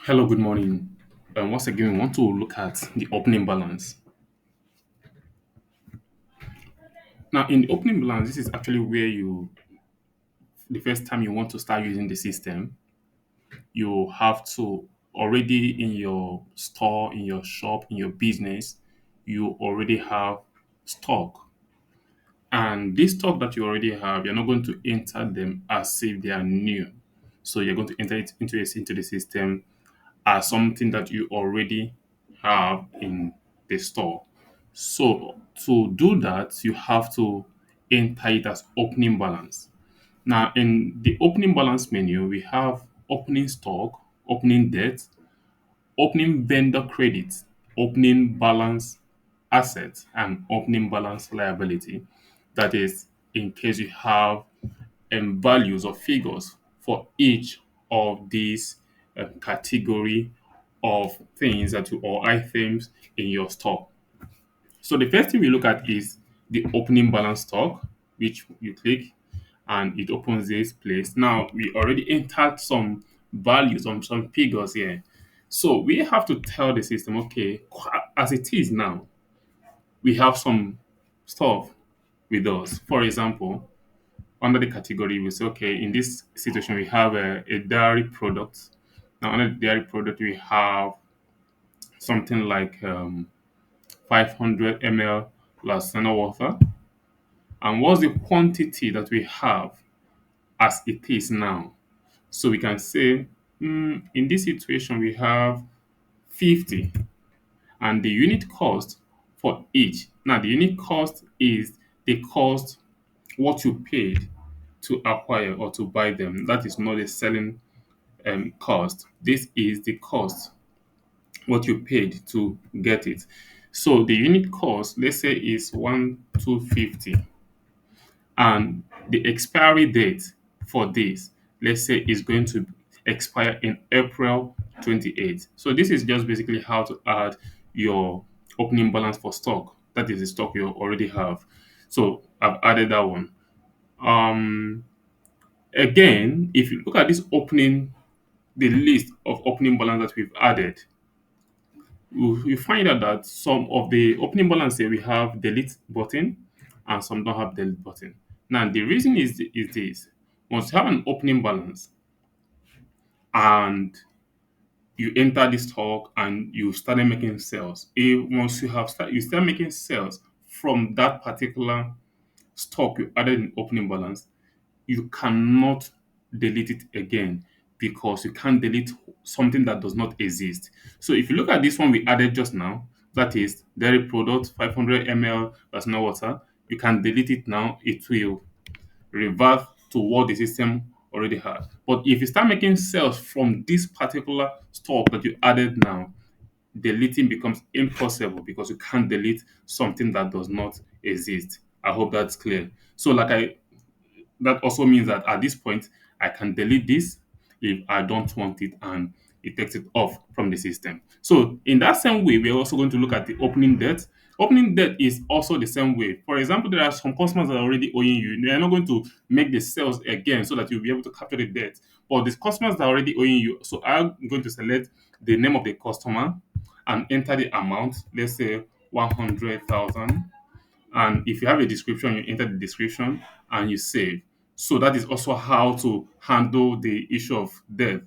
Hello, good morning. Once again, we want to look at the opening balance. Now, in the opening balance, this is actually where the first time you want to start using the system, you have to already in your store, in your shop, in your business, you already have stock. And this stock that you already have, you're not going to enter them as if they are new. So you're going to enter it into the system as something that you already have in the store. So to do that, you have to enter it as opening balance. Now, in the opening balance menu, we have opening stock, opening debt, opening vendor credit, opening balance asset, and opening balance liability. That is, in case you have values or figures for each of these category of things or items in your store. So the first thing we look at is the opening balance stock, which you click and it opens this place. Now we already entered some values on some figures here. So we have to tell the system, okay, as it is now, we have some stuff with us. For example, under the category, we say, okay, in this situation, we have a dairy product. Now, under the dairy product, we have something like 500 ml Lasana water. And what's the quantity that we have as it is now? So we can say, in this situation, we have 50, and the unit cost for each. Now, the unit cost is the cost what you paid to acquire or to buy them. That is not a selling cost. This is the cost what you paid to get it. So the unit cost, let's say, is 1,250, and the expiry date for this, let's say, is going to expire in April 28th. So this is just basically how to add your opening balance for stock. That is the stock you already have. So I've added that one. Um, Again, if you look at this opening, the list of opening balance that we've added, we find out that some of the opening balance here we have delete button and some don't have delete button. Now the reason is this: once you have an opening balance and you enter this stock and you started making sales, once you start making sales from that particular stock you added in opening balance, you cannot delete it again because you can't delete something that does not exist. So if you look at this one we added just now, that is dairy product 500 ml that's not water, you can delete it now. It will revert to what the system already had. But if you start making sales from this particular stock that you added now, deleting becomes impossible because you can't delete something that does not exist. I hope that's clear. So that also means that at this point, I can delete this if I don't want it, and it takes it off from the system. So in that same way, we're also going to look at the opening debt. Opening debt is also the same way. For example, there are some customers that are already owing you. They are not going to make the sales again so that you'll be able to capture the debt. But these customers that are already owing you, so I'm going to select the name of the customer and enter the amount. Let's say 100,000, and if you have a description, you enter the description and you save. So that is also how to handle the issue of debt.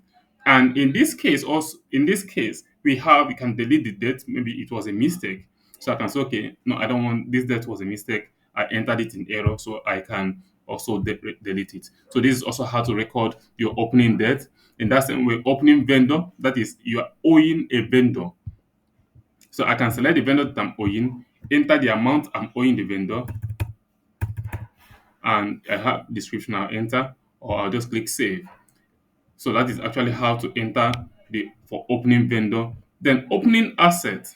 And in this case we can delete the debt. Maybe it was a mistake, so I can say, okay, no, I don't want this. Debt was a mistake, I entered it in error, so I can also delete it. So this is also how to record your opening debt. In that same way, opening vendor, that is, you are owing a vendor, so I can select the vendor that I'm owing, enter the amount I'm owing the vendor, and I have description. I'll enter, or I'll just click save. So that is actually how to enter the for opening vendor. Then opening asset.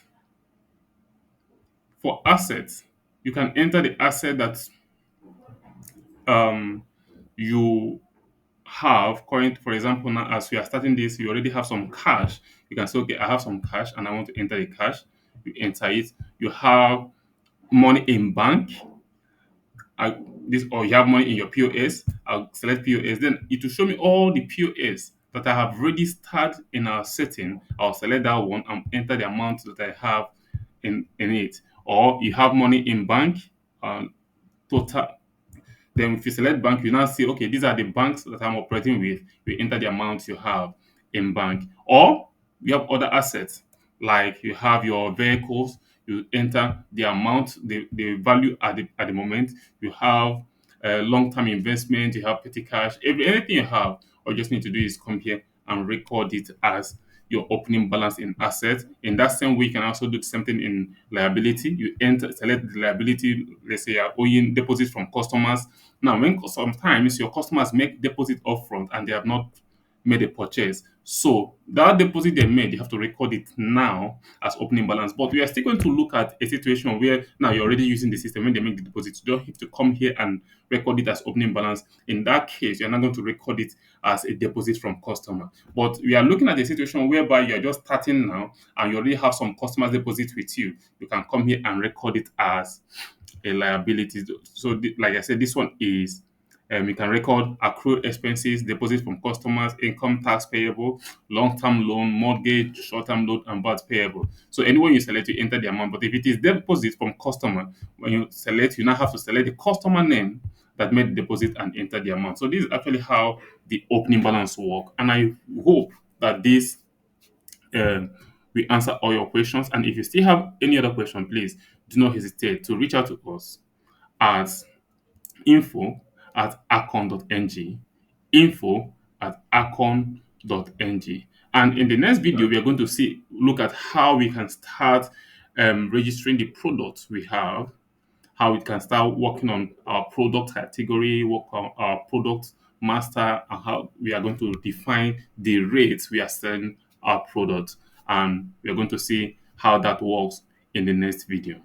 For assets, you can enter the asset that um you have current. For example, now as we are starting this, you already have some cash. You can say, okay, I have some cash and I want to enter the cash. You enter it. You have money in bank. I, this, or you have money in your POS. I'll select POS. Then it will show me all the POS that I have registered in our setting, I'll select that one and enter the amount that I have in it. Or you have money in bank, total. Then if you select bank, you now see, okay, these are the banks that I'm operating with. You enter the amount you have in bank. Or you have other assets, like you have your vehicles, you enter the amount, the value at the moment. You have long-term investment, you have petty cash, anything you have, all you just need to do is come here and record it as your opening balance in asset. In that same way, you can also do something in liability. You enter, select the liability. Let's say you're owing deposits from customers. Now, when sometimes your customers make deposit upfront and they have not made a purchase, so that deposit they made, you have to record it now as opening balance. But we are still going to look at a situation where now you're already using the system when they make the deposit. You don't have to come here and record it as opening balance. In that case, you're not going to record it as a deposit from customer. But we are looking at a situation whereby you're just starting now and you already have some customers deposit with you. You can come here and record it as a liability. So, like I said, this one is you can record accrued expenses, deposits from customers, income tax payable, long-term loan, mortgage, short-term loan, and VAT payable. So anyone you select, you enter the amount. But if it is deposit from customer, when you select, you now have to select the customer name that made the deposit and enter the amount. So this is actually how the opening balance work. And I hope that this um, we answer all your questions. And if you still have any other question, please do not hesitate to reach out to us at info@acon.ng, info@acon.ng. And in the next video, we are going to look at how we can start registering the products we have, how we can start working on our product category, work on our product master, and how we are going to define the rates we are selling our product. And we are going to see how that works in the next video.